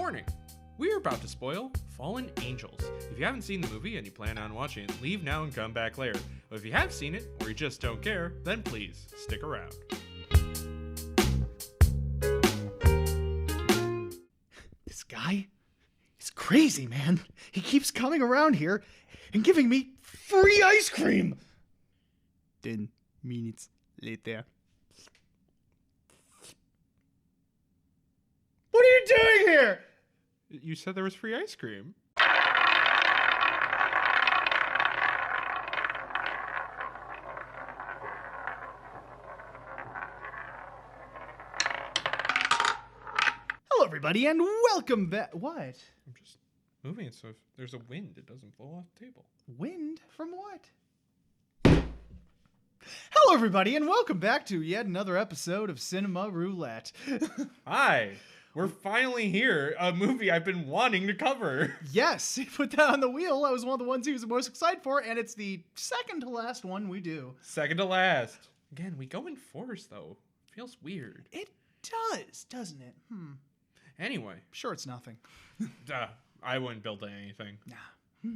Warning! We are about to spoil Fallen Angels. If you haven't seen the movie and you plan on watching it, leave now and come back later. But if you have seen it, or you just don't care, then please, stick around. This guy is crazy, man. He keeps coming around here and giving me free ice cream. 10 minutes later. What are you doing here? You said there was free ice cream. Hello, everybody, and welcome back. What? I'm just moving it so if there's a wind, it doesn't blow off the table. Wind? From what? Hello, everybody, and welcome back to yet another episode of Cinema Roulette. Hi! We're finally here, a movie I've been wanting to cover. Yes, he put that on the wheel. That was one of the ones he was the most excited for, and it's the second to last one we do. Second to last. Again, we go in fours, though. Feels weird. It does, doesn't it? Anyway. Sure, it's nothing. I wouldn't build anything. Nah.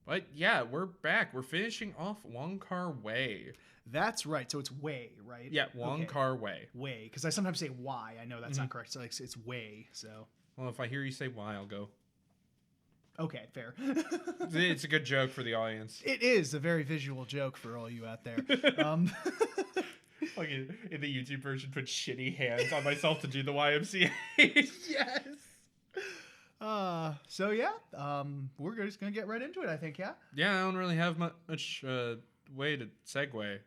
But yeah, we're back. We're finishing off Wong Kar-wai. That's right. So it's Wei, right? Yeah, Wong Kar-wai. Wei, because I sometimes say Y. I know that's not correct. So it's Wei. So. Well, if I hear you say Y, I'll go. Okay, fair. It's a good joke for the audience. It is a very visual joke for all you out there. Like in the YouTube version, put shitty hands on myself to do the YMCA. Yes. So yeah, we're just gonna get right into it, I think. Yeah. Yeah, I don't really have much way to segue.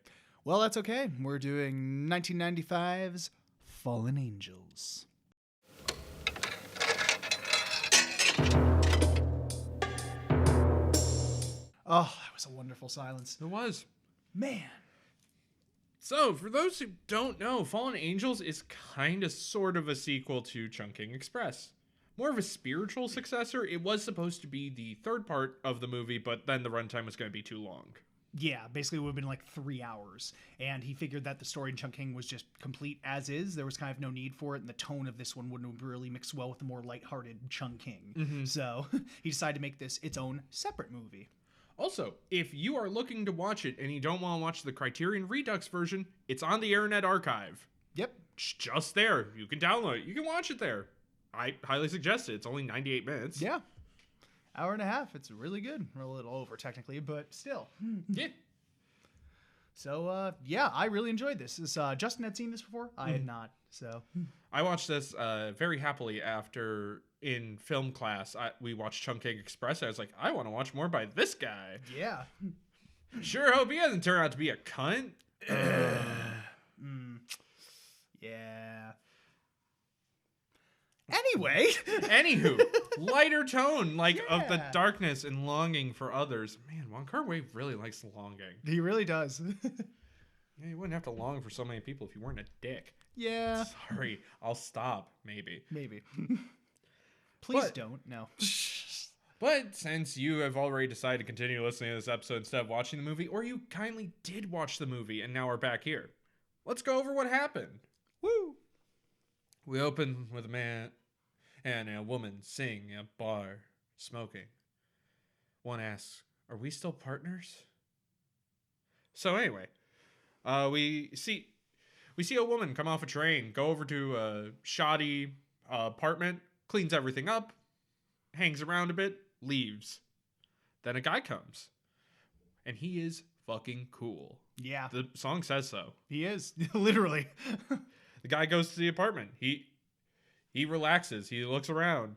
Well, that's okay. We're doing 1995's Fallen Angels. Oh, that was a wonderful silence. It was. Man. So, for those who don't know, Fallen Angels is kind of sort of a sequel to Chungking Express. More of a spiritual successor. It was supposed to be the third part of the movie, but then the runtime was going to be too long. Yeah, basically it would have been like 3 hours. And he figured that the story in Chungking was just complete as is. There was kind of no need for it, and the tone of this one wouldn't really mix well with the more lighthearted Chungking. Mm-hmm. So he decided to make this its own separate movie. Also, if you are looking to watch it and you don't want to watch the Criterion Redux version, it's on the Internet Archive. Yep. It's just there. You can download it. You can watch it there. I highly suggest it. It's only 98 minutes. Yeah. Hour and a half. It's really good. We're a little over technically, but still. Yeah. So, yeah, I really enjoyed this. Justin had seen this before. I had not. So I watched this very happily after in film class. We watched Chungking Express. I was like, I want to watch more by this guy. yeah. Sure hope he doesn't turn out to be a cunt. Yeah. Anyway. Anywho, lighter tone, of the Yeah. darkness and longing for others. Man, Wong Kar-wai really likes longing. He really does. Yeah, you wouldn't have to long for so many people if you weren't a dick. Yeah. Sorry, I'll stop, maybe. Maybe. Please But- don't. No. But since you have already decided to continue listening to this episode instead of watching the movie, or you kindly did watch the movie and now are back here, let's go over what happened. Woo. We open with a man and a woman sitting in a bar, smoking. One asks, are we still partners? So anyway, we see a woman come off a train, go over to a shoddy apartment, cleans everything up, hangs around a bit, leaves. Then a guy comes, and he is fucking cool. Yeah. The song says so. He is. Literally. The guy goes to the apartment. He relaxes. He looks around.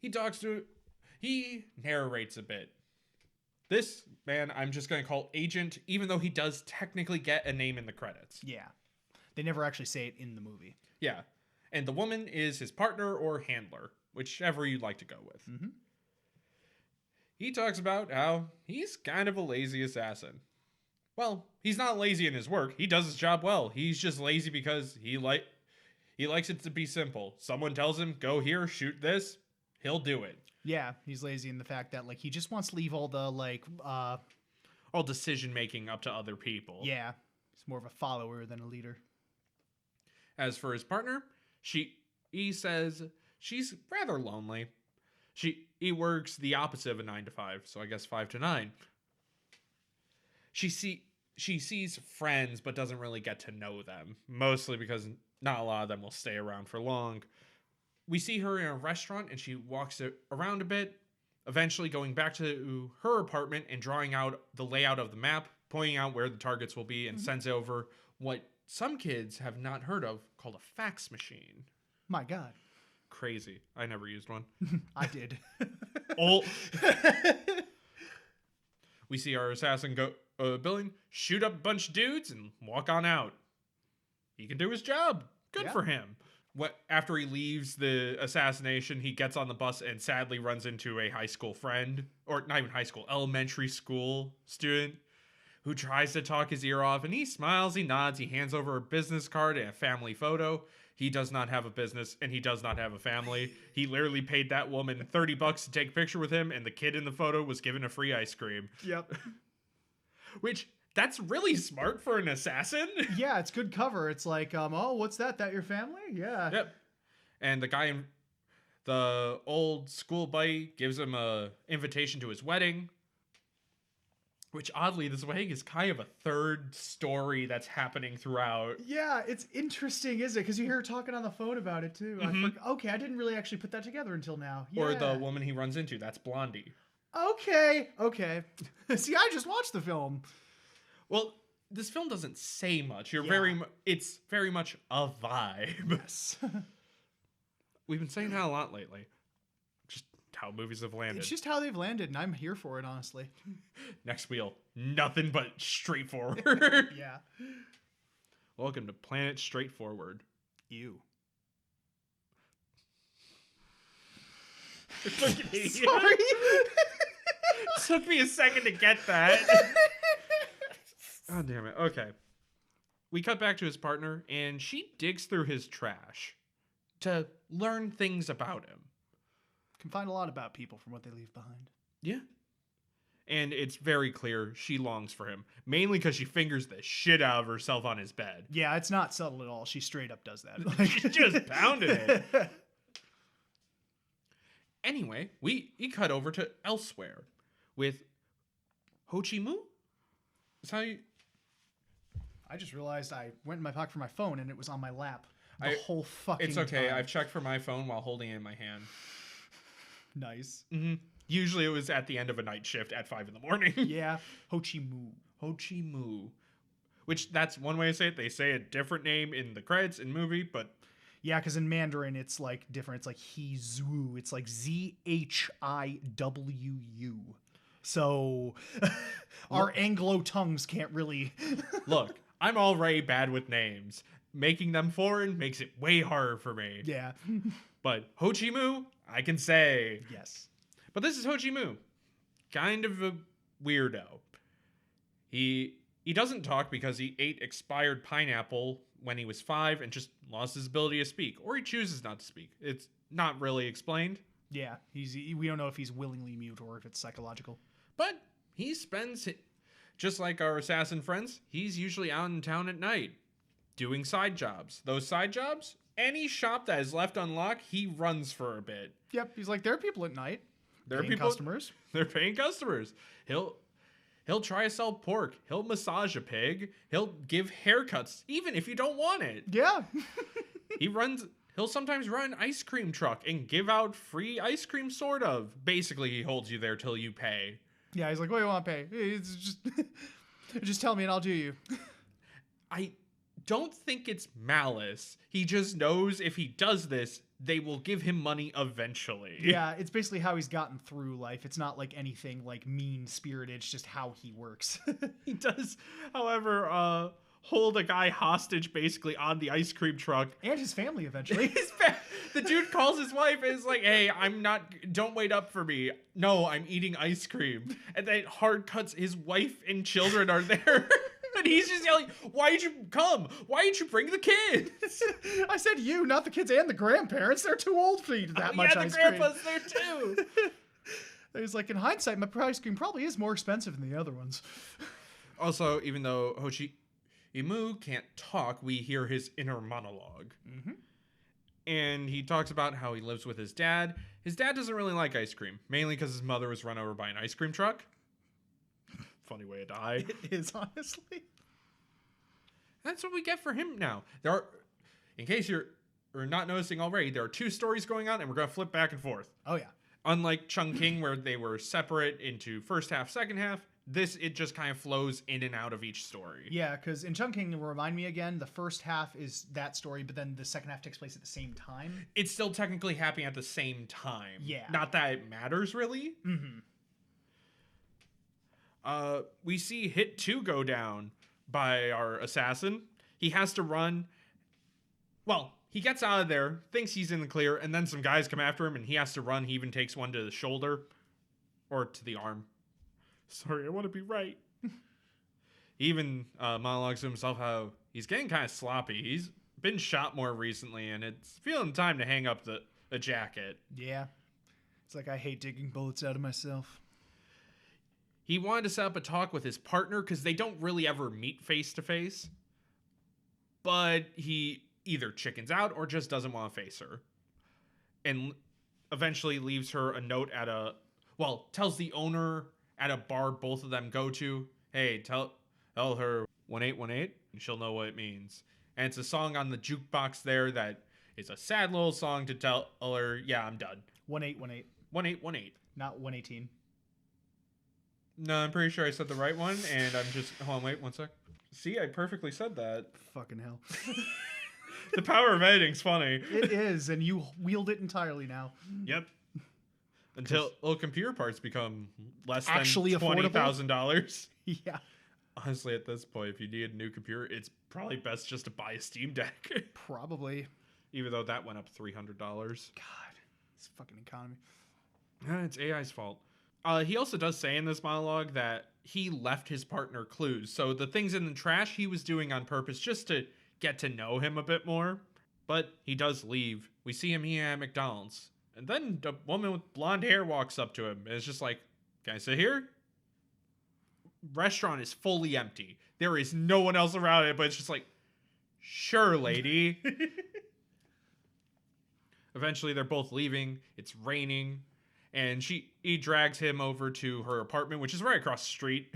He narrates a bit. This man, I'm just going to call Agent, even though he does technically get a name in the credits. Yeah. They never actually say it in the movie. Yeah. And the woman is his partner or handler, whichever you'd like to go with. Mm-hmm. He talks about how he's kind of a lazy assassin. Well, he's not lazy in his work. He does his job well. He's just lazy because he likes it to be simple. Someone tells him, go here, shoot this, he'll do it. Yeah, he's lazy in the fact that he just wants to leave all the All decision making up to other people. Yeah, he's more of a follower than a leader. As for his partner, he says she's rather lonely. He works the opposite of a 9 to 5, so I guess 5 to 9. She sees friends but doesn't really get to know them, mostly because not a lot of them will stay around for long. We see her in a restaurant and she walks around a bit, eventually going back to her apartment and drawing out the layout of the map, pointing out where the targets will be, and sends over what some kids have not heard of called a fax machine. My God. Crazy. I never used one. I did. Oh. We see our assassin go Billing shoot up a bunch of dudes and walk on out. He can do his job. Good for him. After he leaves the assassination, he gets on the bus and sadly runs into a high school friend, or not even high school, elementary school student, who tries to talk his ear off, and he smiles, he nods, he hands over a business card and a family photo. He does not have a business, and he does not have a family. He literally paid that woman $30 to take a picture with him, and the kid in the photo was given a free ice cream. Yep. Which, that's really smart for an assassin. Yeah, it's good cover. It's like, oh, what's that? That your family? Yeah. Yep. And the guy, the old school buddy, gives him a invitation to his wedding. Which, oddly, this wedding is kind of a third story that's happening throughout. Yeah, it's interesting, isn't it? Because you hear her talking on the phone about it, too. Okay, I didn't really actually put that together until now. Yeah. Or the woman he runs into, that's Blondie. Okay. See, I just watched the film. Well, this film doesn't say much. It's very much a vibe. Yes. We've been saying that a lot lately. Just how movies have landed. It's just how they've landed, and I'm here for it, honestly. Next wheel, nothing but straightforward. Yeah. Welcome to Planet Straightforward. Ew. Sorry. Took me a second to get that. Oh, damn it. Okay. We cut back to his partner, and she digs through his trash to learn things about him. Can find a lot about people from what they leave behind. Yeah. And it's very clear she longs for him, mainly because she fingers the shit out of herself on his bed. Yeah, it's not subtle at all. She straight up does that. She just pounded it. Anyway, we cut over to elsewhere with Ho Chi Mu. Is how you... I just realized I went in my pocket for my phone and it was on my lap the whole fucking It's okay. time. I've checked for my phone while holding it in my hand. Nice. Mm-hmm. Usually it was at the end of a night shift at 5 a.m. Yeah. Ho Chi Mu. Ho Chi Mu. Which, that's one way to say it. They say a different name in the credits in movie, but... Yeah, because in Mandarin it's like different. It's like He-Zhu. It's like Z-H-I-W-U. So our Anglo tongues can't really... Look, I'm already bad with names. Making them foreign makes it way harder for me. Yeah. But Ho Chi Mu, I can say. Yes. But this is Ho Chi Mu. Kind of a weirdo. He doesn't talk because he ate expired pineapple when he was 5 and just lost his ability to speak. Or he chooses not to speak. It's not really explained. Yeah. We don't know if he's willingly mute or if it's psychological. But he spends, just like our assassin friends, he's usually out in town at night doing side jobs. Those side jobs, any shop that is left unlocked, he runs for a bit. Yep. He's like, there are people at night. There are people, customers. They're paying customers. He'll try to sell pork. He'll massage a pig. He'll give haircuts, even if you don't want it. Yeah. He'll sometimes run an ice cream truck and give out free ice cream, sort of. Basically, he holds you there till you pay. Yeah, he's like, what do you want to pay? It's just tell me and I'll do you. I don't think it's malice. He just knows if he does this, they will give him money eventually. Yeah, it's basically how he's gotten through life. It's not like anything like mean-spirited. It's just how he works. He does, however, hold a guy hostage basically on the ice cream truck. And his family eventually. The dude calls his wife and is like, hey, don't wait up for me. No, I'm eating ice cream. And then hard cuts, his wife and children are there. And he's just yelling, why did you come? Why didn't you bring the kids? I said you, not the kids and the grandparents. They're too old to eat that much ice cream. Yeah, the grandpa's there too. He's like, in hindsight, my ice cream probably is more expensive than the other ones. Also, even though Ho Chi Mu can't talk, we hear his inner monologue. Mm-hmm. And he talks about how he lives with his dad. His dad doesn't really like ice cream, mainly because his mother was run over by an ice cream truck. Funny way to die. It is, honestly. That's what we get for him now. In case you're not noticing already, there are 2 stories going on, and we're going to flip back and forth. Oh, yeah. Unlike Chungking, where they were separate into first half, second half, it just kind of flows in and out of each story. Yeah, because in Chungking, remind me again, the first half is that story, but then the second half takes place at the same time. It's still technically happening at the same time. Yeah. Not that it matters, really. Mm-hmm. We see Hit 2 go down by our assassin. He has to run. Well, he gets out of there, thinks he's in the clear, and then some guys come after him, and he has to run. He even takes one to the shoulder. Or to the arm. Sorry, I want to be right. He even monologues to himself how he's getting kind of sloppy. He's been shot more recently, and it's feeling time to hang up the jacket. Yeah. It's like, I hate digging bullets out of myself. He wanted to set up a talk with his partner because they don't really ever meet face to face. But he either chickens out or just doesn't want to face her. And eventually leaves her a note tells the owner at a bar both of them go to, hey, tell her 1818, and she'll know what it means. And it's a song on the jukebox there that is a sad little song to tell her, yeah, I'm done. 1818. 1818. Not 118. No, I'm pretty sure I said the right one, and I'm just... Hold on, wait, one sec. See, I perfectly said that. Fucking hell. The power of editing's funny. It is, and you wield it entirely now. Yep. Until computer parts become less than actually $20,000. Yeah. Honestly, at this point, if you need a new computer, it's probably best just to buy a Steam Deck. Probably. Even though that went up $300. God, it's fucking economy. It's AI's fault. He also does say in this monologue that he left his partner clues. So the things in the trash he was doing on purpose just to get to know him a bit more. But he does leave. We see him here at McDonald's. And then a woman with blonde hair walks up to him. And it's just like, can I sit here? Restaurant is fully empty. There is no one else around it, but it's just like, sure, lady. Eventually, they're both leaving. It's raining. And he drags him over to her apartment, which is right across the street.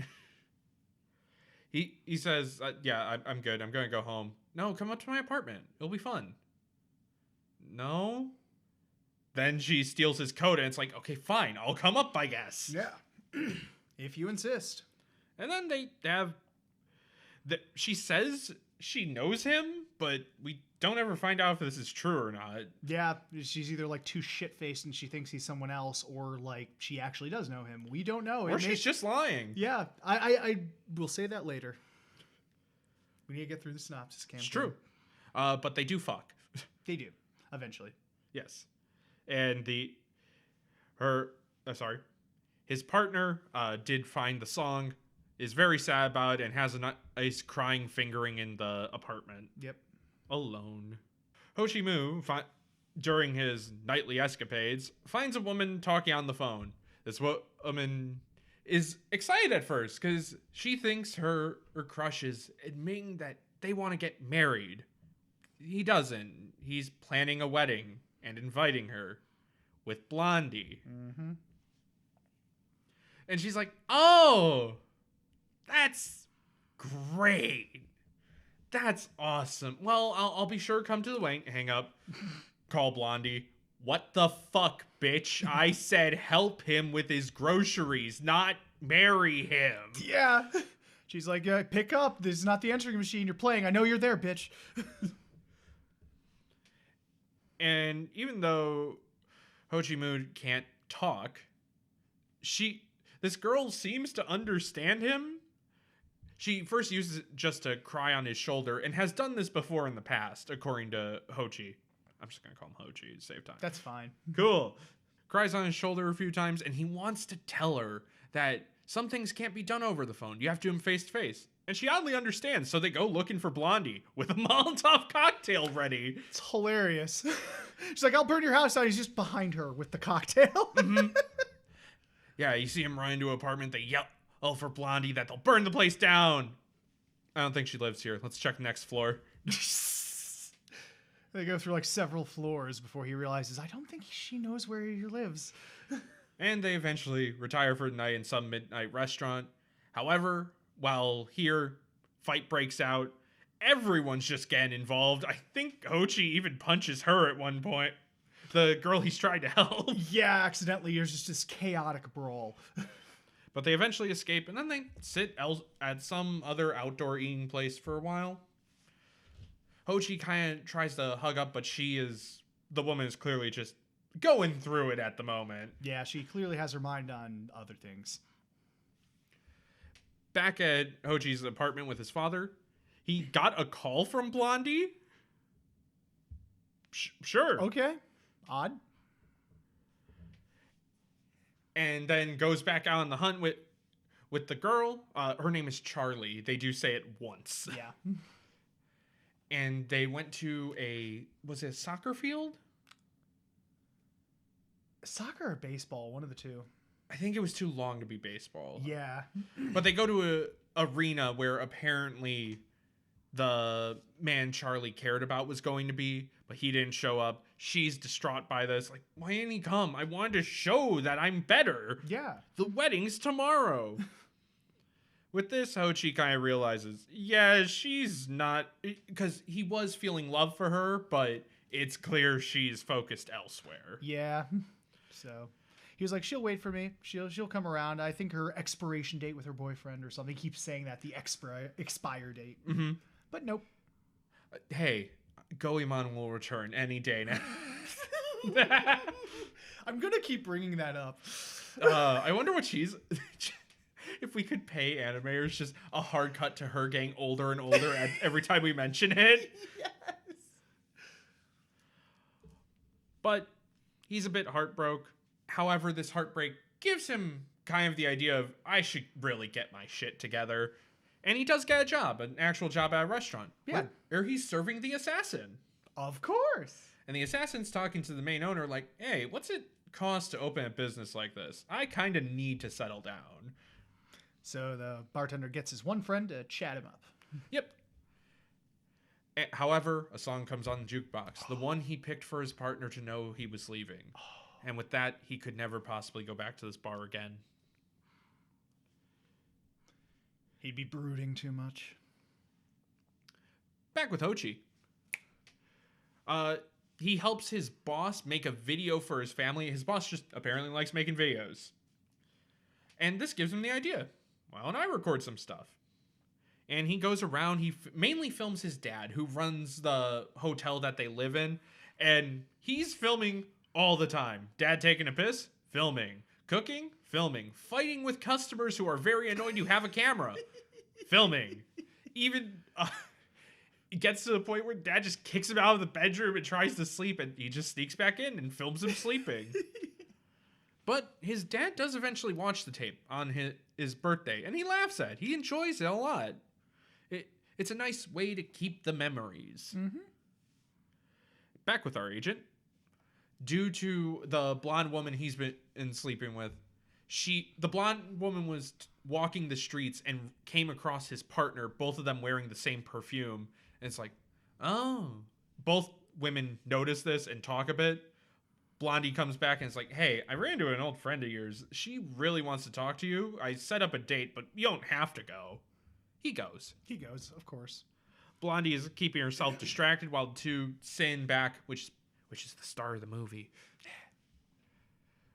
He says, yeah, I'm good. I'm going to go home. No, come up to my apartment. It'll be fun. No? Then she steals his coat, and it's like, okay, fine. I'll come up, I guess. Yeah. If you insist. And then they have... She says she knows him, but we don't ever find out if this is true or not. Yeah, she's either like too shit-faced and she thinks he's someone else, or like she actually does know him. We don't know. Or she's just lying. Yeah, I will say that later. We need to get through the synopsis, Cam. It's true. But they do fuck. They do, eventually. Yes. And his partner did find the song, is very sad about it, and has a nice crying fingering in the apartment. Yep. Alone. Ho Chi Mu, during his nightly escapades, finds a woman talking on the phone. This woman is excited at first because she thinks her crush is admitting that they want to get married. He doesn't. He's planning a wedding and inviting her with Blondie. Mm-hmm. And she's like, oh, that's great. That's awesome. Well, I'll be sure to come to the wedding. Hang up. Call Blondie. What the fuck, bitch? I said help him with his groceries, not marry him. Yeah. She's like, pick up. This is not the answering machine you're playing. I know you're there, bitch. And even though Ho Chi Mu can't talk, this girl seems to understand him. She first uses it just to cry on his shoulder and has done this before in the past, according to Ho Chi. I'm just going to call him Ho Chi to save time. That's fine. Cool. Cries on his shoulder a few times, and he wants to tell her that some things can't be done over the phone. You have to do them face to face. And she oddly understands, so they go looking for Blondie with a Molotov cocktail ready. It's hilarious. She's like, I'll burn your house down. He's just behind her with the cocktail. Mm-hmm. Yeah, you see him run into an apartment. They yell for Blondie that they'll burn the place down. I don't think she lives here. Let's check the next floor. They go through like several floors before he realizes, I don't think she knows where he lives. And they eventually retire for the night in some midnight restaurant. However, while here, fight breaks out. Everyone's just getting involved. I think Hochi even punches her at one point. The girl he's trying to help. Yeah, accidentally, there's just this chaotic brawl. But they eventually escape, and then they sit at some other outdoor eating place for a while. Hochi kind of tries to hug up, but the woman is clearly just going through it at the moment. Yeah, she clearly has her mind on other things. Back at Hochi's apartment with his father, he got a call from Blondie. Sure. Okay. Odd. And then goes back out on the hunt with the girl. Her name is Charlie. They do say it once. Yeah. And they went to was it a soccer field? Soccer or baseball, one of the two. I think it was too long to be baseball. Yeah. But they go to a arena where apparently the man Charlie cared about was going to be, but he didn't show up. She's distraught by this. Like, why didn't he come? I wanted to show that I'm better. Yeah. The wedding's tomorrow. With this, Hochi kind of realizes, yeah, she's not, because he was feeling love for her, but it's clear she's focused elsewhere. Yeah. So he was like, she'll wait for me. She'll come around. I think her expiration date with her boyfriend or something. He keeps saying that, the expire date. Mm-hmm. But nope. Hey, Goemon will return any day now. I'm going to keep bringing that up. I wonder what she's... If we could pay animators just a hard cut to her getting older and older every time we mention it. Yes. But he's a bit heartbroken. However, this heartbreak gives him kind of the idea of, I should really get my shit together. And he does get a job, an actual job at a restaurant. Yeah. Where he's serving the assassin. Of course. And the assassin's talking to the main owner like, hey, what's it cost to open a business like this? I kind of need to settle down. So the bartender gets his one friend to chat him up. Yep. However, a song comes on the jukebox. The one he picked for his partner to know he was leaving. And with that, he could never possibly go back to this bar again. He'd be brooding too much. Back with Hochi. He helps his boss make a video for his family. His boss just apparently likes making videos. And this gives him the idea. Why don't I record some stuff? And he goes around. He mainly films his dad, who runs the hotel that they live in. And he's filming all the time. Dad taking a piss? Filming. Cooking? Filming. Fighting with customers who are very annoyed you have a camera? Filming. Even it gets to the point where Dad just kicks him out of the bedroom and tries to sleep, and he just sneaks back in and films him sleeping. But his dad does eventually watch the tape on his birthday, and he laughs at it. He enjoys it a lot. It's a nice way to keep the memories. Mm-hmm. Back with our agent. Due to the blonde woman he's been sleeping with, the blonde woman was walking the streets and came across his partner, both of them wearing the same perfume. And it's like, oh. Both women notice this and talk a bit. Blondie comes back and it's like, hey, I ran into an old friend of yours. She really wants to talk to you. I set up a date, but you don't have to go. He goes. He goes, of course. Blondie is keeping herself distracted while the two sin back, which is the star of the movie,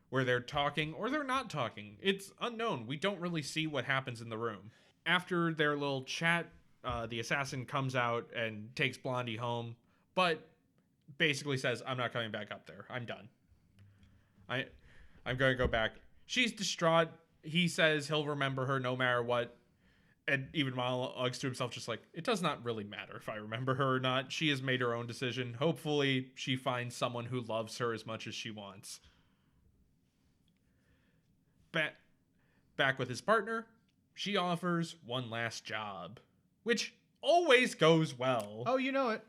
where they're talking or they're not talking. It's unknown. We don't really see what happens in the room. After their little chat, the assassin comes out and takes Blondie home, but basically says, I'm not coming back up there. I'm done. I'm going to go back. She's distraught. He says he'll remember her no matter what. And even monologues to himself, just like, it does not really matter if I remember her or not. She has made her own decision. Hopefully, she finds someone who loves her as much as she wants. Back with his partner, she offers one last job, which always goes well. Oh, you know it.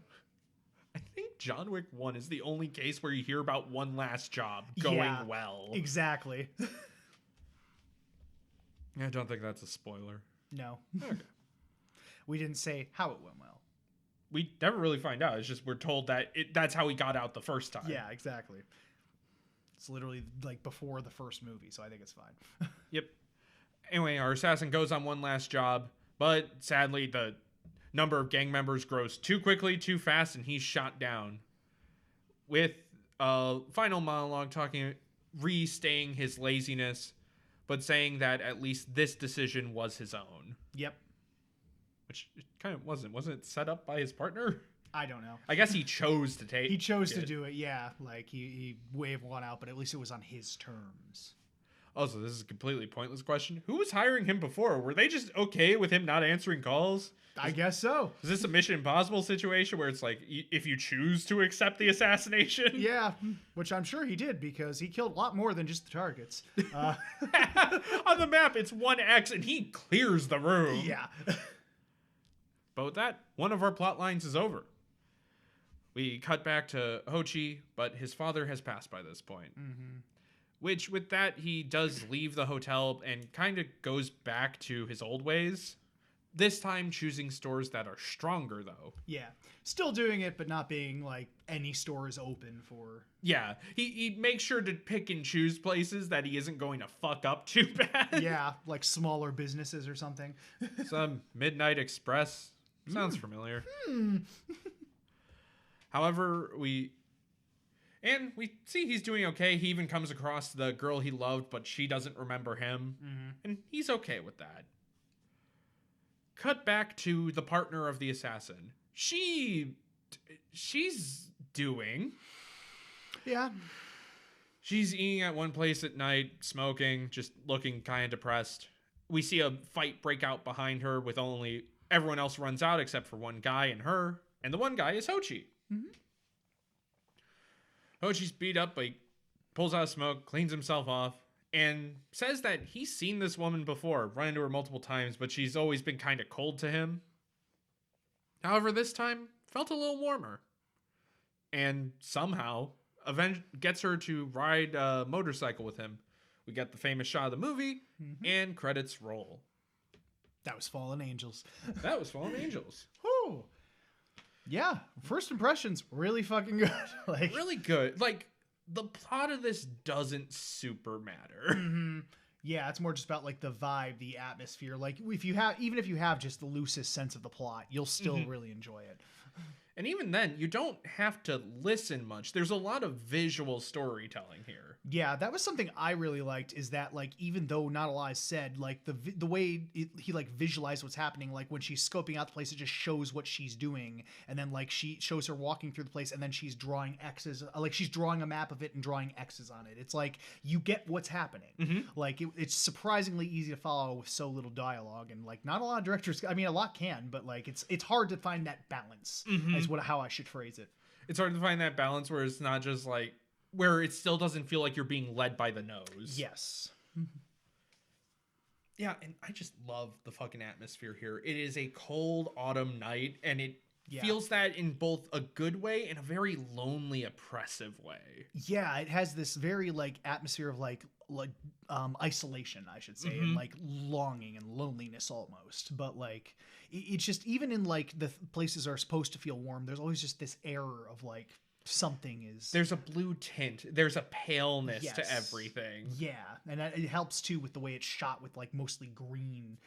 I think John Wick 1 is the only case where you hear about one last job going well. Exactly. I don't think that's a spoiler. No. Okay. We didn't say how it went well. we never really find out. It's just we're told that that's how he got out the first time. Yeah, exactly. It's literally like before the first movie, so I think it's fine. Yep. Anyway, our assassin goes on one last job, but sadly the number of gang members grows too quickly, too fast, and he's shot down. With a final monologue restating his laziness, but saying that at least this decision was his own. Yep. Which it kind of wasn't. Wasn't it set up by his partner? I don't know. I guess he chose to take. He chose to do it, yeah. Like he waved one out, but at least it was on his terms. Also, this is a completely pointless question. Who was hiring him before? Were they just okay with him not answering calls? I guess so. Is this a Mission Impossible situation where it's like, if you choose to accept the assassination? Yeah, which I'm sure he did because he killed a lot more than just the targets. On the map, it's 1X and he clears the room. Yeah. But with that, one of our plot lines is over. We cut back to Ho-Chi, but his father has passed by this point. Mm-hmm. Which, with that, he does leave the hotel and kind of goes back to his old ways. This time choosing stores that are stronger, though. Yeah. Still doing it, but not being like any store is open for... Yeah. He makes sure to pick and choose places that he isn't going to fuck up too bad. Yeah, like smaller businesses or something. Some Midnight Express. Sounds familiar. However, we see he's doing okay. He even comes across the girl he loved, but she doesn't remember him. Mm-hmm. And he's okay with that. Cut back to the partner of the assassin. She's doing. Yeah. She's eating at one place at night, smoking, just looking kind of depressed. We see a fight break out behind her with only everyone else runs out except for one guy and her. And the one guy is Ho-Chi. Mm-hmm. Ho-Chi's beat up, but he pulls out smoke, cleans himself off, and says that he's seen this woman before, run into her multiple times, but she's always been kind of cold to him. However, this time, felt a little warmer. And somehow, gets her to ride a motorcycle with him. We get the famous shot of the movie, and credits roll. That was Fallen Angels. That was Fallen Angels. Whew. Yeah, first impressions really fucking good. Like really good. Like the plot of this doesn't super matter. Mm-hmm. Yeah, it's more just about like the vibe, the atmosphere. Like if you have just the loosest sense of the plot, you'll still really enjoy it. And even then, you don't have to listen much. There's a lot of visual storytelling here. Yeah, that was something I really liked, is that like even though not a lot is said, like the way he like visualized what's happening, like when she's scoping out the place, it just shows what she's doing, and then like she shows her walking through the place, and then she's drawing X's, like she's drawing a map of it and drawing X's on it. It's like you get what's happening. Like it's surprisingly easy to follow with so little dialogue, and like not a lot of directors. I mean, a lot can, but like it's hard to find that balance. Is how I should phrase it. It's hard to find that balance where it's not just like where it still doesn't feel like you're being led by the nose. Yes. Yeah, and I just love the fucking atmosphere here. It is a cold autumn night, and it feels that in both a good way and a very lonely, oppressive way. Yeah, it has this very like atmosphere of like isolation, I should say, and like longing and loneliness almost. But like it's just, even in like the places are supposed to feel warm, there's always just this air of like something is... There's a blue tint. There's a paleness to everything. Yeah, and it helps too with the way it's shot with like mostly green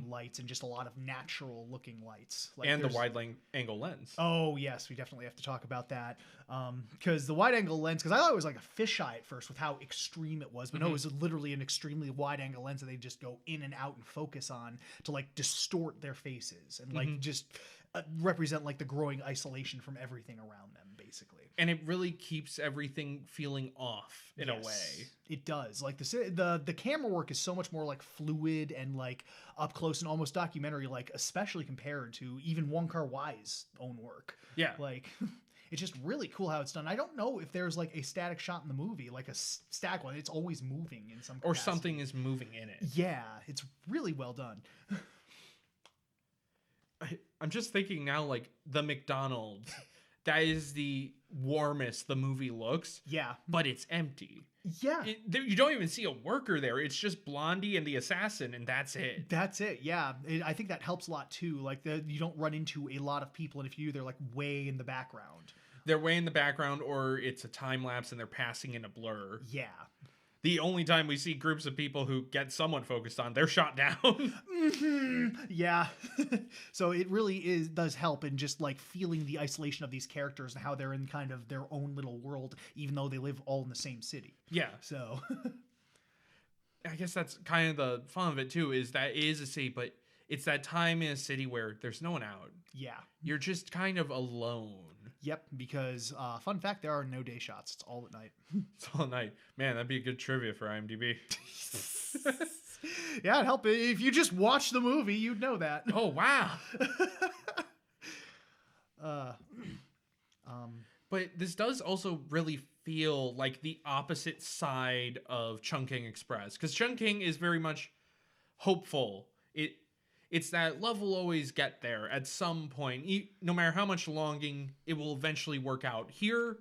lights and just a lot of natural looking lights. Like and the wide angle lens. Oh yes, we definitely have to talk about that. Because the wide angle lens, because I thought it was like a fisheye at first with how extreme it was, but no, it was literally an extremely wide angle lens that they just go in and out and focus on to like distort their faces and like just represent like the growing isolation from everything around them, basically. And it really keeps everything feeling off in a way. It does. Like the camera work is so much more like fluid and like up close and almost documentary, like especially compared to even Wong Kar-wai's own work. Yeah. Like it's just really cool how it's done. I don't know if there's like a static shot in the movie, like a static one. It's always moving in some capacity. Or something is moving in it. Yeah, it's really well done. I'm just thinking now, like the McDonald's that is the warmest the movie looks. Yeah. But it's empty. Yeah. You don't even see a worker there. It's just Blondie and the assassin, and that's it. That's it. Yeah. I think that helps a lot too. Like you don't run into a lot of people, and if you do, they're like way in the background. They're way in the background, or it's a time lapse and they're passing in a blur. Yeah. The only time we see groups of people who get someone focused on, they're shot down. Mm-hmm. Yeah. So it really does help in just like feeling the isolation of these characters and how they're in kind of their own little world, even though they live all in the same city. Yeah. So I guess that's kind of the fun of it too, is that it is a city, but it's that time in a city where there's no one out. Yeah. You're just kind of alone. Yep, because fun fact, there are no day shots. It's all at night. It's all at night. Man, that'd be a good trivia for IMDb. Yeah, it'd help. If you just watch the movie, you'd know that. Oh, wow. But this does also really feel like the opposite side of Chungking Express, because Chungking is very much hopeful. It's that love will always get there at some point. No matter how much longing, it will eventually work out. Here,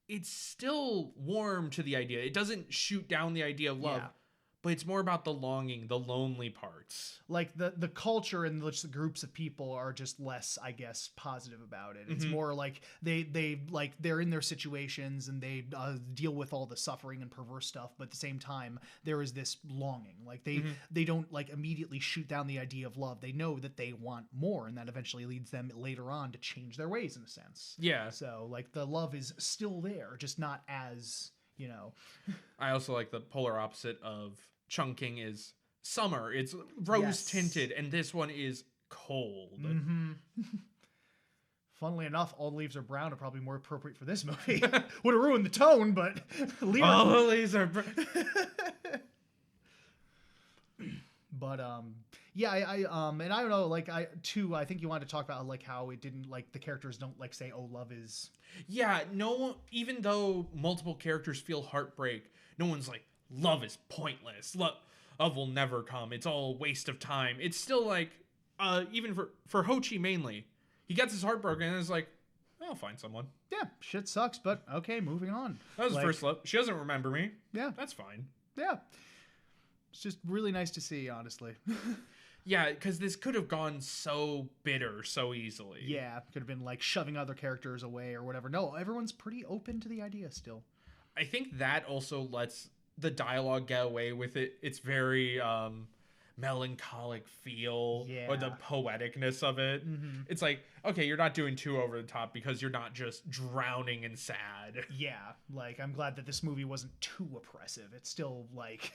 it's still warm to the idea. It doesn't shoot down the idea of love. Yeah. But it's more about the longing, the lonely parts. Like the culture and just the groups of people are just less, I guess, positive about it. It's more like they're in their situations and they deal with all the suffering and perverse stuff, but at the same time there is this longing. Like they don't like immediately shoot down the idea of love. They know that they want more, and that eventually leads them later on to change their ways in a sense. Yeah. So like the love is still there, just not as, you know. I also like the polar opposite of Chungking is summer. It's rose tinted, and this one is cold. Mm-hmm. Funnily enough, All the Leaves Are Brown are probably more appropriate for this movie. Would have ruined the tone, but all the leaves are brown. But yeah, I and I don't know, like I think you wanted to talk about like how it didn't, like the characters don't like say, oh, love is. Yeah, no, even though multiple characters feel heartbreak, no one's like, love is pointless. Love will never come. It's all a waste of time. It's still like, even for Ho Chi mainly, he gets his heart broken and is like, I'll find someone. Yeah, shit sucks, but okay, moving on. That was the first love. She doesn't remember me. Yeah. That's fine. Yeah. It's just really nice to see, honestly. Yeah, because this could have gone so bitter so easily. Yeah, could have been like shoving other characters away or whatever. No, everyone's pretty open to the idea still. I think that also lets the dialogue get away with it. It's very melancholic feel, or the poeticness of it. Mm-hmm. It's like, okay, you're not doing too over the top because you're not just drowning in sad. Yeah, like I'm glad that this movie wasn't too oppressive. It's still like...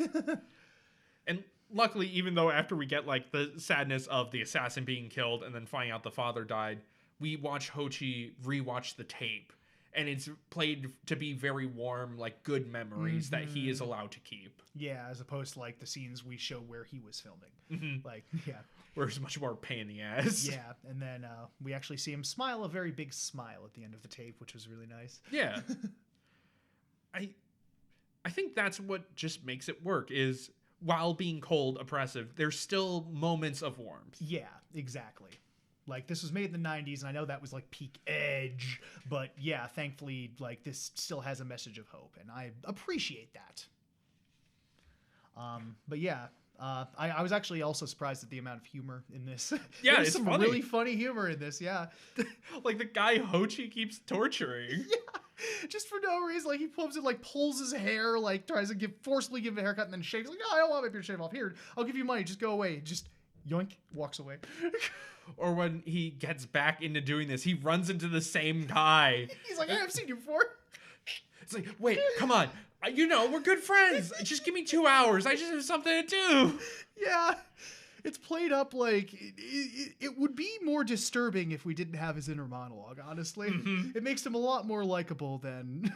And luckily, even though after we get like the sadness of the assassin being killed and then finding out the father died, we watch Ho Chi rewatch the tape. And it's played to be very warm, like good memories that he is allowed to keep. Yeah, as opposed to like the scenes we show where he was filming. Mm-hmm. Like, yeah. Where it's much more pain in the ass. Yeah, and then we actually see him smile a very big smile at the end of the tape, which was really nice. Yeah. I think that's what just makes it work, is while being cold, oppressive, there's still moments of warmth. Yeah, exactly. Like, this was made in the 90s, and I know that was, like, peak edge, but, yeah, thankfully, like, this still has a message of hope, and I appreciate that. But, yeah, I was actually also surprised at the amount of humor in this. Yeah, There's it's some funny. really funny humor in this, yeah. Like, the guy Ho Chi keeps torturing. Yeah, just for no reason. Like, he comes in, like, pulls his hair, like, tries to forcibly give him a haircut, and then shaves. Like, no, I don't want my beard shaved off. Here, I'll give you money. Just go away. Just yoink, walks away. Or when he gets back into doing this, he runs into the same guy. He's like, I've seen you before. It's like, wait, come on. You know, we're good friends. Just give me 2 hours. I just have something to do. Yeah. It's played up like it would be more disturbing if we didn't have his inner monologue, honestly. Mm-hmm. It makes him a lot more likable than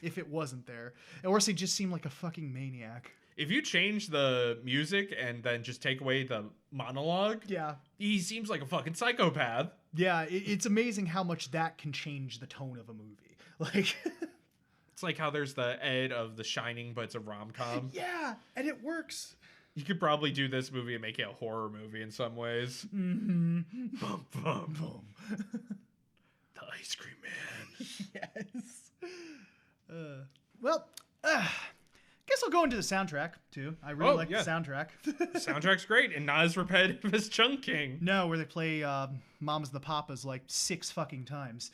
if it wasn't there. Or else he just seemed like a fucking maniac. If you change the music and then just take away the monologue, yeah, he seems like a fucking psychopath. Yeah, it's amazing how much that can change the tone of a movie. Like, it's like how there's the Ed of The Shining, but it's a rom-com. Yeah, and it works. You could probably do this movie and make it a horror movie in some ways. Mm-hmm. Bum, bum, bum. The ice cream man. Yes. Well, guess I'll go into the soundtrack too. I really like the soundtrack. The soundtrack's great and not as repetitive as Chungking. No, where they play Mamas and the Papas like 6 fucking times.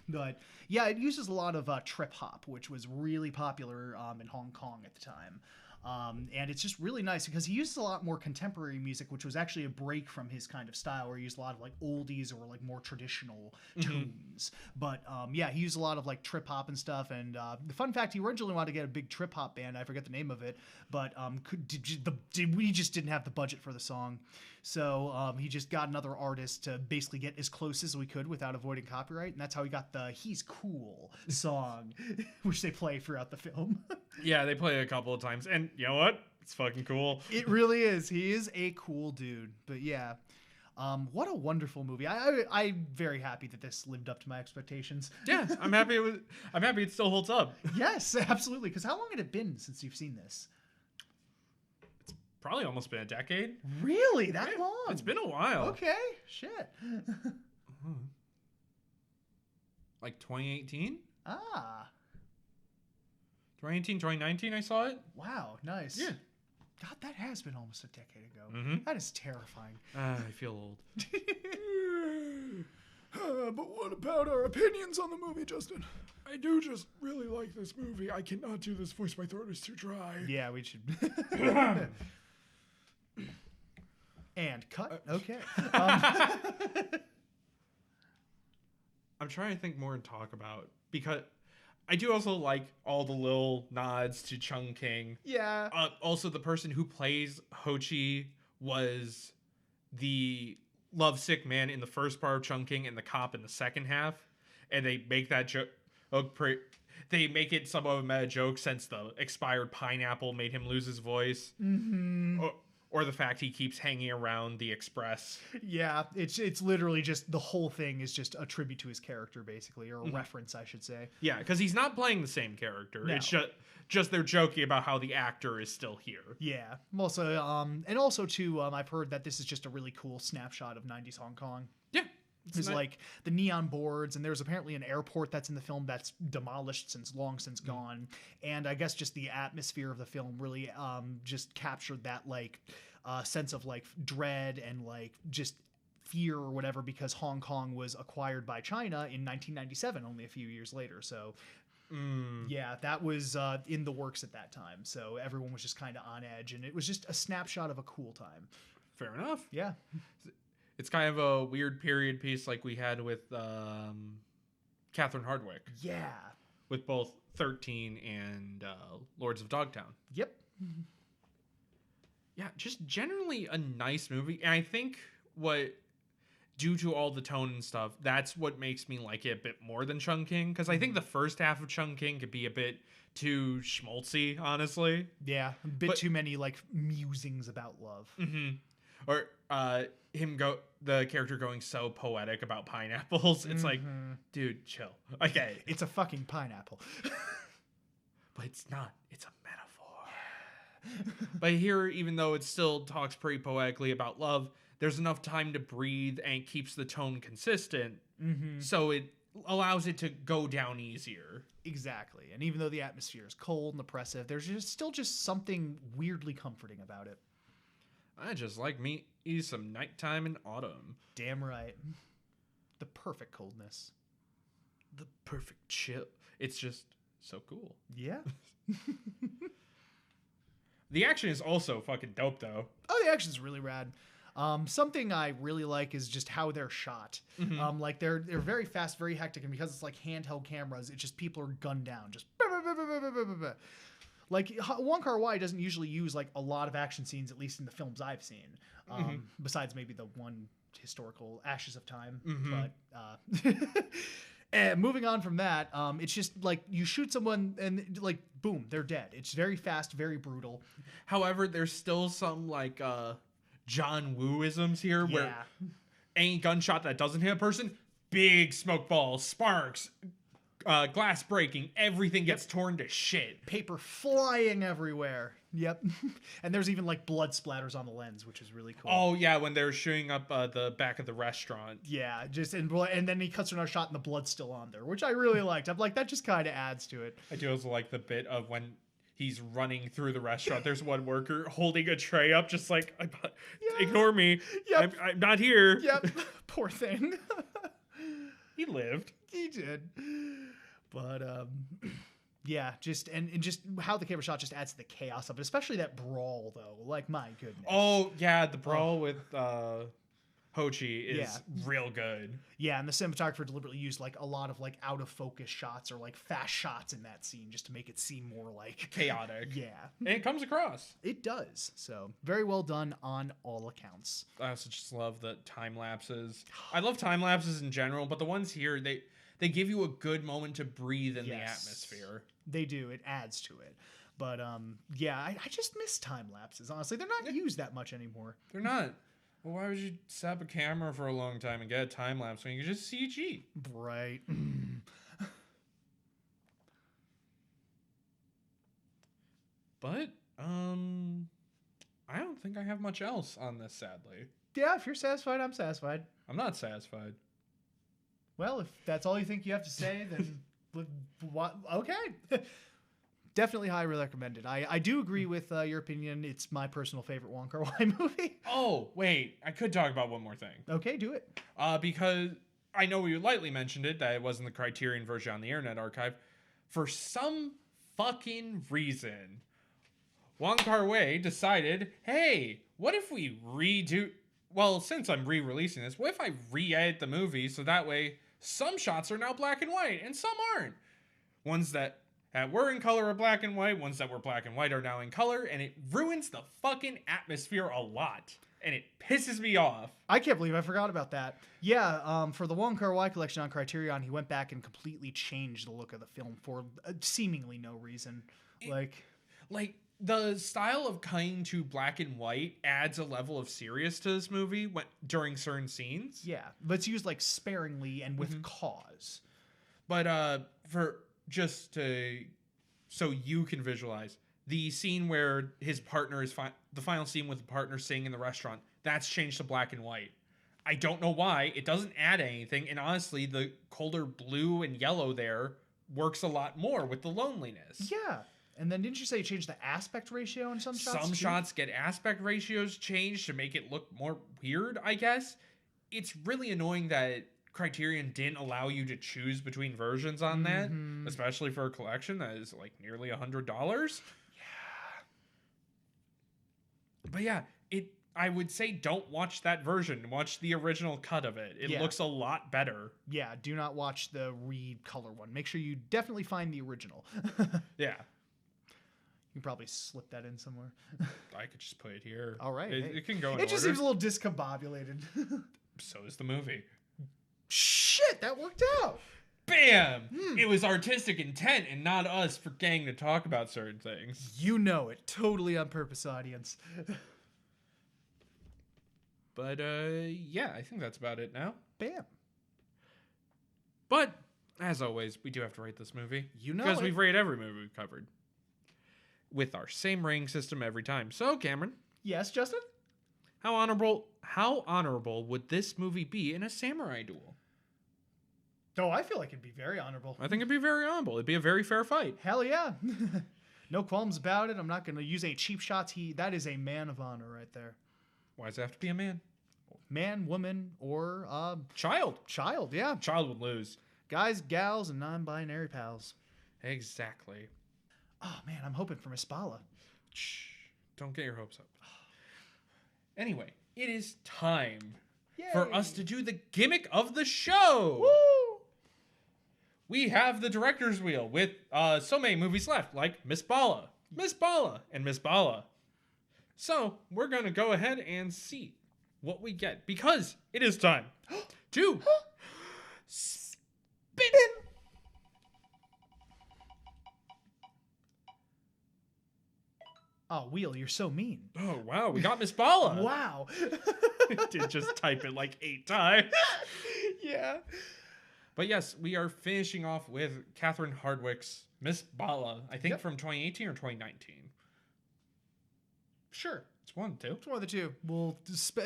But yeah, it uses a lot of trip hop, which was really popular in Hong Kong at the time. And it's just really nice because he uses a lot more contemporary music, which was actually a break from his kind of style where he used a lot of like oldies or like more traditional tunes. But yeah, he used a lot of like trip hop and stuff. And the fun fact, he originally wanted to get a big trip hop band. I forget the name of it, but we just didn't have the budget for the song. So he just got another artist to basically get as close as we could without avoiding copyright. And that's how he got the He's Cool song, which they play throughout the film. Yeah, they play it a couple of times. And you know what? It's fucking cool. It really is. He is a cool dude. But yeah, what a wonderful movie. I'm very happy that this lived up to my expectations. Yeah, I'm happy it still holds up. Yes, absolutely. Because how long had it been since you've seen this? It's probably almost been a decade. Really? That long? It's been a while. Okay. Shit. Like 2018? Ah. 2018, 2019, I saw it. Wow, nice. Yeah. God, that has been almost a decade ago. Mm-hmm. That is terrifying. I feel old. But what about our opinions on the movie, Justin? I do just really like this movie. I cannot do this voice. My throat is too dry. Yeah, we should. And cut. Okay. I'm trying to think more and talk about, because I do also like all the little nods to Chungking. Yeah. Also, the person who plays Ho Chi was the lovesick man in the first part of Chungking and the cop in the second half. And they make that joke. They make it somewhat of a meta joke since the expired pineapple made him lose his voice. Mm-hmm. Or the fact he keeps hanging around the Express. Yeah, it's literally just the whole thing is just a tribute to his character, basically, or a reference, I should say. Yeah, because he's not playing the same character. No. It's just they're joking about how the actor is still here. Yeah. Also, and also too, I've heard that this is just a really cool snapshot of 90s Hong Kong. Yeah. There's like the neon boards, and there's apparently an airport that's in the film that's demolished long since gone. And I guess just the atmosphere of the film really just captured that like sense of like dread and like just fear or whatever, because Hong Kong was acquired by China in 1997, only a few years later. So yeah, that was in the works at that time. So everyone was just kind of on edge, and it was just a snapshot of a cool time. Fair enough. Yeah. It's kind of a weird period piece like we had with Catherine Hardwicke. Yeah. With both 13 and Lords of Dogtown. Yep. Yeah, just generally a nice movie. And I think due to all the tone and stuff, that's what makes me like it a bit more than Chungking. Because I think the first half of Chungking could be a bit too schmaltzy, honestly. Yeah, a bit too many like musings about love. Mm-hmm. Or the character going so poetic about pineapples. It's like, dude, chill. Okay. It's a fucking pineapple. But it's not. It's a metaphor. But here, even though it still talks pretty poetically about love, there's enough time to breathe and keeps the tone consistent. Mm-hmm. So it allows it to go down easier. Exactly. And even though the atmosphere is cold and oppressive, there's still just something weirdly comforting about it. I just like me some nighttime in autumn. Damn right. The perfect coldness. The perfect chill. It's just so cool. Yeah. The action is also fucking dope, though. Oh, the action's really rad. Something I really like is just how they're shot. Mm-hmm. Like they're very fast, very hectic, and because it's like handheld cameras, it's just people are gunned down, just. Like Wong Kar-wai doesn't usually use like a lot of action scenes, at least in the films I've seen. Besides maybe the one historical Ashes of Time. Mm-hmm. But moving on from that, it's just like you shoot someone and like boom, they're dead. It's very fast, very brutal. However, there's still some like John Woo-isms here where any gunshot that doesn't hit a person, big smoke balls, sparks, glass breaking, everything gets torn to shit. Paper flying everywhere. Yep. And there's even like blood splatters on the lens, which is really cool. Oh yeah, when they're shooting up the back of the restaurant. Yeah, just and then he cuts another shot and the blood's still on there, which I really liked. I'm like, that just kind of adds to it. I do also like the bit of when he's running through the restaurant. There's one worker holding a tray up, just like, ignore me. Yep. I'm not here. Yep. Poor thing. He lived. He did. But yeah, just and just how the camera shot just adds to the chaos of it, especially that brawl though. Like, my goodness. Oh yeah, the brawl with Ho Chi is real good. Yeah, and the cinematographer deliberately used like a lot of like out of focus shots or like fast shots in that scene just to make it seem more like chaotic. Yeah. And it comes across. It does. So very well done on all accounts. I also just love the time lapses. I love time lapses in general, but the ones here, they give you a good moment to breathe in the atmosphere. They do. It adds to it. But yeah, I just miss time lapses, honestly. They're not used that much anymore. They're not. Well, why would you set up a camera for a long time and get a time lapse when you can just CG? Right. But I don't think I have much else on this, sadly. Yeah, if you're satisfied, I'm satisfied. I'm not satisfied. Well, if that's all you think you have to say, then okay. Definitely highly recommended. I do agree with your opinion. It's my personal favorite Wong Kar-wai movie. Oh, wait. I could talk about one more thing. Okay, do it. Because I know you lightly mentioned it, that it wasn't the Criterion version on the Internet Archive. For some fucking reason, Wong Kar-wai decided, hey, what if we redo... Well, since I'm re-releasing this, what if I re-edit the movie so that way some shots are now black and white and some aren't? Ones that were in color are black and white, ones that were black and white are now in color, and it ruins the fucking atmosphere a lot. And it pisses me off. I can't believe I forgot about that. Yeah, for the Wong Kar-wai collection on Criterion, he went back and completely changed the look of the film for seemingly no reason. Like the style of cutting to black and white adds a level of serious to this movie during certain scenes. Yeah, but it's used like sparingly and with cause. But so you can visualize the scene where his partner is the final scene with the partner sitting in the restaurant, that's changed to black and white. I don't know why. It doesn't add anything, and honestly, the colder blue and yellow there works a lot more with the loneliness. Yeah. And then didn't you say you changed the aspect ratio in some shots? Some shots get aspect ratios changed to make it look more weird, I guess. It's really annoying that Criterion didn't allow you to choose between versions on that, especially for a collection that is like nearly $100. Yeah. But yeah, I would say don't watch that version. Watch the original cut of it. It looks a lot better. Yeah, do not watch the re-color one. Make sure you definitely find the original. Yeah. You can probably slip that in somewhere. I could just put it here. All right. It can go in order. It just order. seems a little discombobulated. So is the movie. Shit, that worked out. Bam! It was artistic intent and not us forgetting to talk about certain things. You know it. Totally on purpose, audience. But, yeah, I think that's about it now. Bam. But, as always, we do have to rate this movie. You know because we've rated every movie we've covered. With our same rating system every time. So, Cameron. Yes, Justin? How honorable would this movie be in a samurai duel? Oh, I feel like it'd be very honorable. I think it'd be very honorable. It'd be a very fair fight. Hell yeah. No qualms about it. I'm not going to use any cheap shots. That is a man of honor right there. Why does it have to be a man? Man, woman, or child. Child, yeah. Child would lose. Guys, gals, and non-binary pals. Exactly. Oh, man, I'm hoping for Miss Bala. Shh. Don't get your hopes up. Anyway, it is time for us to do the gimmick of the show. Woo! We have the director's wheel with so many movies left, like Miss Bala, and Miss Bala. So we're going to go ahead and see what we get, because it is time to spin. Oh, Wheel, you're so mean. Oh, wow. We got Miss Bala. Wow. Did just type it like 8 times. Yeah. But yes, we are finishing off with Catherine Hardwicke's Miss Bala, I think from 2018 or 2019. Sure. It's one, too. It's one of the two. We'll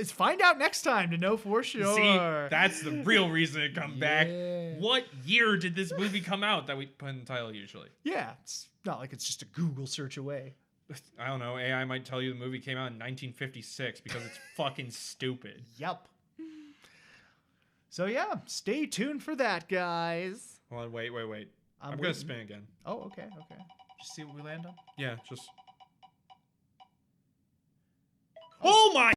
find out next time to know for sure. See, that's the real reason to come back. Yeah. What year did this movie come out that we put in the title usually? Yeah, it's not like it's just a Google search away. I don't know. AI might tell you the movie came out in 1956 because it's fucking stupid. Yep. So yeah, stay tuned for that, guys. Hold on, wait. I'm going to spin again. Oh, okay. Just see what we land on. Yeah, just... Oh my...